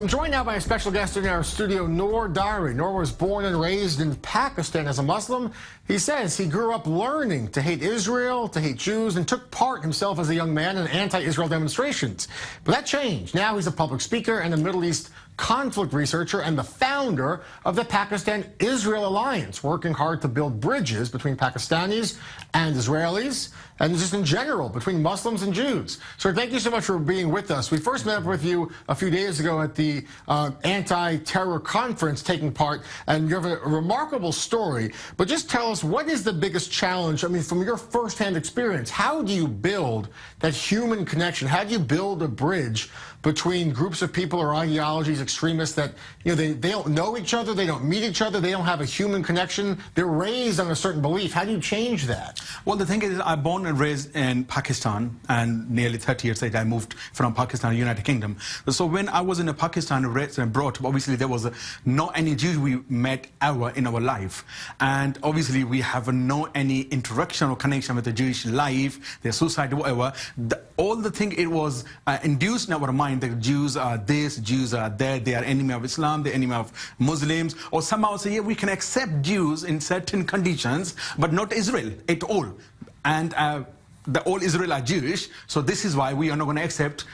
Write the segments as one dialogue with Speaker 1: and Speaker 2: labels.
Speaker 1: I'm joined now by a special guest in our studio, Noor Dari. Noor was born and raised in Pakistan as a Muslim. He says he grew up learning to hate Israel, to hate Jews, and took part himself as a young man in anti-Israel demonstrations. But that changed. Now he's a public speaker and a Middle East conflict researcher and the founder of the Pakistan-Israel Alliance, working hard to build bridges between Pakistanis and Israelis, and just in general between Muslims and Jews. So thank you so much for being with us. We first met up with you a few days ago at the anti-terror conference taking part, and you have a remarkable story. But just tell us, what is the biggest challenge? I mean, from your firsthand experience, how do you build that human connection? How do you build a bridge between groups of people or ideologies, extremists that, you know, they don't know each other, they don't meet each other, they don't have a human connection, they're raised on a certain belief. How do you change that?
Speaker 2: Well, the thing is, I'm born and raised in Pakistan, and nearly 30 years later I moved from Pakistan to United Kingdom. So when I was in Pakistan, raised and brought up, obviously there was no any Jews we met ever in our life, and obviously we have no any interaction or connection with the Jewish life, their society, whatever. All the thing, it was induced in our mind that Jews are this, Jews are that, they are enemy of Islam, they're enemy of Muslims, or somehow say, yeah, we can accept Jews in certain conditions, but not Israel at all. And all Israel are Jewish, so this is why we are not going to accept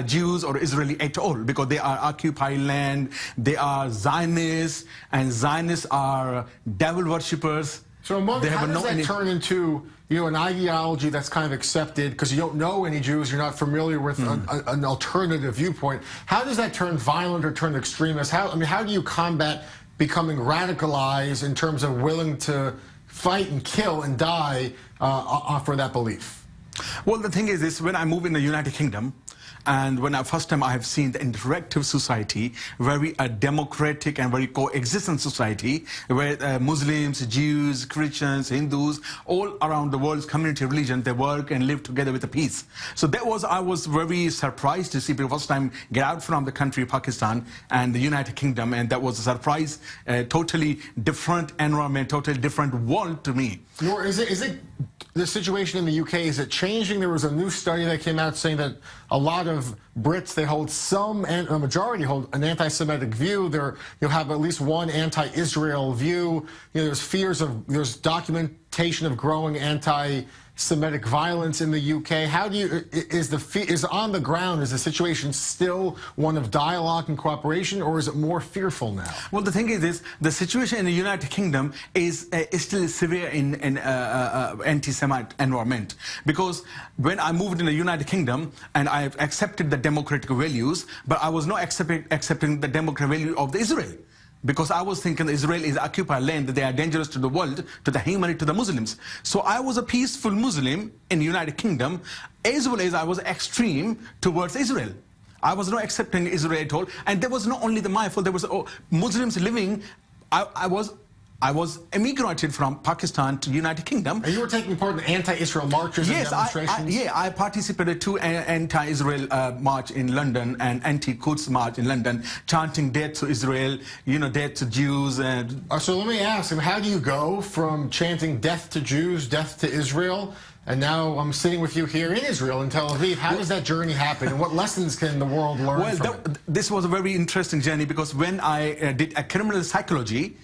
Speaker 2: Jews or Israeli at all, because they are occupied land, they are Zionists, and Zionists are devil worshippers.
Speaker 1: So how does that turn into, you know, an ideology that's kind of accepted because you don't know any Jews, you're not familiar with an alternative viewpoint? How does that turn violent or turn extremist? How do you combat becoming radicalized in terms of willing to fight and kill and die for that belief?
Speaker 2: Well, the thing is this: when I moved in the United Kingdom, and when first time I have seen the interactive society, very democratic and very coexistent society, where Muslims, Jews, Christians, Hindus, all around the world's community religion, they work and live together with a peace. So that was, I was very surprised to see for the first time get out from the country, Pakistan, and the United Kingdom, and that was a surprise, totally different environment, totally different world to me.
Speaker 1: Nor is it the situation in the UK, is it changing? There was a new study that came out saying that a lot of Brits, they hold some, and a majority hold an anti-Semitic view. You'll have at least one anti-Israel view. You know, there's documentation of growing anti-Semitic violence in the UK. How do you, is on the ground, is the situation still one of dialogue and cooperation, or is it more fearful now?
Speaker 2: Well, the thing is this: the situation in the United Kingdom is still severe in anti-Semite environment, because when I moved in the United Kingdom and I accepted the democratic values, but I was not accepting the democratic value of Israel. Because I was thinking Israel is occupied land, that they are dangerous to the world, to the humanity, to the Muslims. So I was a peaceful Muslim in the United Kingdom, as well as I was extreme towards Israel. I was not accepting Israel at all, and there was not only my fault, there was Muslims living. I was immigrated from Pakistan to United Kingdom.
Speaker 1: And you were taking part in anti-Israel marches and demonstrations?
Speaker 2: I participated to an anti-Israel march in London and anti-Quds march in London, chanting death to Israel, you know, death to Jews. And
Speaker 1: so let me ask him, how do you go from chanting death to Jews, death to Israel, and now I'm sitting with you here in Israel, in Tel Aviv? How does that journey happen, and what lessons can the world learn from it?
Speaker 2: This was a very interesting journey, because when I did a criminal psychology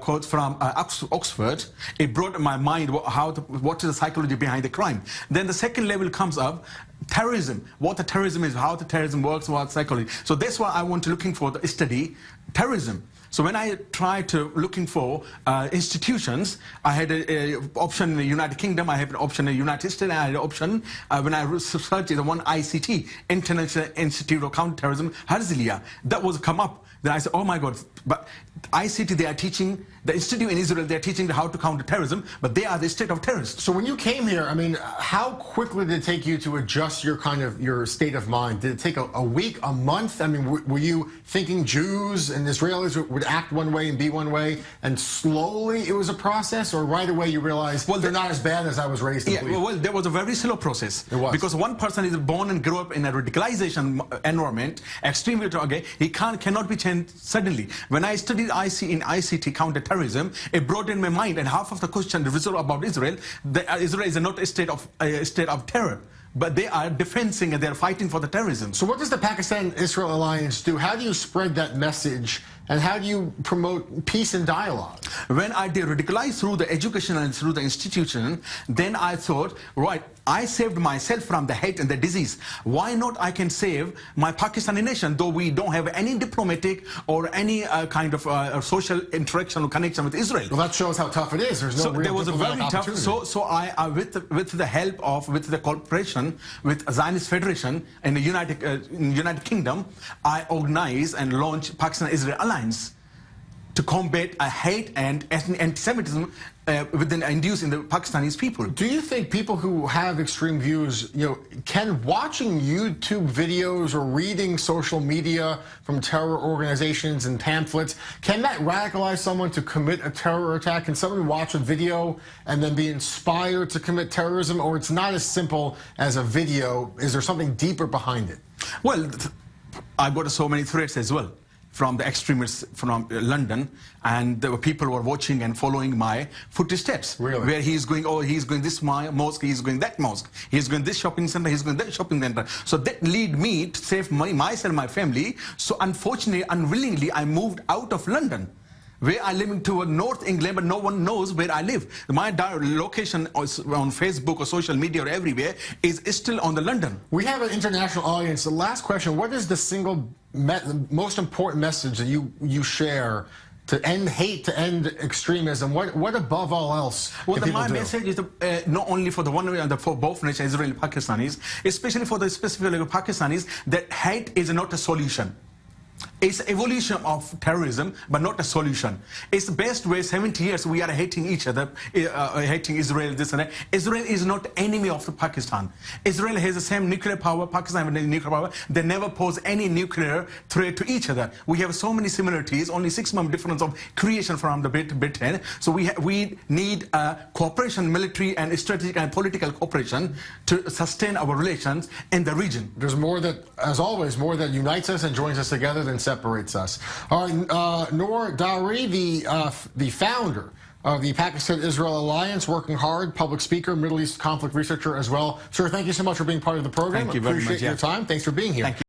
Speaker 2: quote from Oxford, it brought in my mind what is the psychology behind the crime. Then the second level comes up, terrorism, what the terrorism is, how the terrorism works, what psychology. So that's why I want to looking for the study terrorism. So when I tried to looking for institutions, I had an option in the United Kingdom, I have an option in the United States, I had an option when I researched the one ICT, International Institute of Counterterrorism, Herzliya, that was come up. Then I said, oh my God, but ICT, they are teaching, the institute in Israel, they are teaching how to counter terrorism, but they are the state of terrorists.
Speaker 1: So when you came here, I mean, how quickly did it take you to adjust your state of mind? Did it take a week, a month? I mean, were you thinking Jews and Israelis would act one way and be one way, and slowly it was a process, or right away you realized, well, they're not as bad as I was raised to believe?
Speaker 2: Well, there was a very slow process.
Speaker 1: It was.
Speaker 2: Because one person is born and grew up in a radicalization environment, extremely, okay, he cannot be changed suddenly. When I studied in ICT counter-terrorism, it brought in my mind, and half of the question, the result about Israel, that Israel is not a state of terror. but they are defending and they're fighting for the terrorism.
Speaker 1: So what does the Pakistan-Israel alliance do? How do you spread that message, and how do you promote peace and dialogue?
Speaker 2: When I did radicalize through the education and through the institution, then I thought, right, I saved myself from the hate and the disease. Why not I can save my Pakistani nation, though we don't have any diplomatic or any kind of social interaction or connection with Israel.
Speaker 1: Well, that shows how tough it is. There's no
Speaker 2: So
Speaker 1: real
Speaker 2: there was a very tough.
Speaker 1: opportunity.
Speaker 2: So I with the help of the cooperation with Zionist Federation in the United Kingdom, I organized and launched Pakistan-Israel Alliance to combat hate and anti-Semitism induced in the Pakistanis people.
Speaker 1: Do you think people who have extreme views, can watching YouTube videos or reading social media from terror organizations and pamphlets, can that radicalize someone to commit a terror attack? Can someone watch a video and then be inspired to commit terrorism, or it's not as simple as a video? Is there something deeper behind it?
Speaker 2: Well, I got so many threats as well from the extremists from London, and there were people who were watching and following my footsteps.
Speaker 1: Really?
Speaker 2: Where he's going, oh, he's going this mosque, he's going that mosque, he's going this shopping center, he's going that shopping center. So that lead me to save myself, my family. So unfortunately, unwillingly, I moved out of London, where I live into North England, but no one knows where I live. My location on Facebook or social media or everywhere is still on the London.
Speaker 1: We have an international audience. The last question, what is the single most important message that you share to end hate, to end extremism? What above all else can
Speaker 2: my
Speaker 1: people do?
Speaker 2: message is not only for the one and for both nations, Israel and Pakistanis, especially for the specific Pakistanis, that hate is not a solution. It's evolution of terrorism, but not a solution. It's the best way. 70 years we are hating each other, hating Israel, this and that. Israel is not enemy of the Pakistan. Israel has the same nuclear power. Pakistan has nuclear power. They never pose any nuclear threat to each other. We have so many similarities. Only 6 months difference of creation from the Britain. So we need cooperation, military and strategic and political cooperation to sustain our relations in the region.
Speaker 1: There's more that, as always, more that unites us and joins us together than separates us. All right, Noor Dowry, the founder of the Pakistan-Israel Alliance, working hard, public speaker, Middle East conflict researcher as well. Sir, thank you so much for being part of the program.
Speaker 2: Thank you very much.
Speaker 1: Appreciate your time. Thanks for being here.
Speaker 2: Thank you.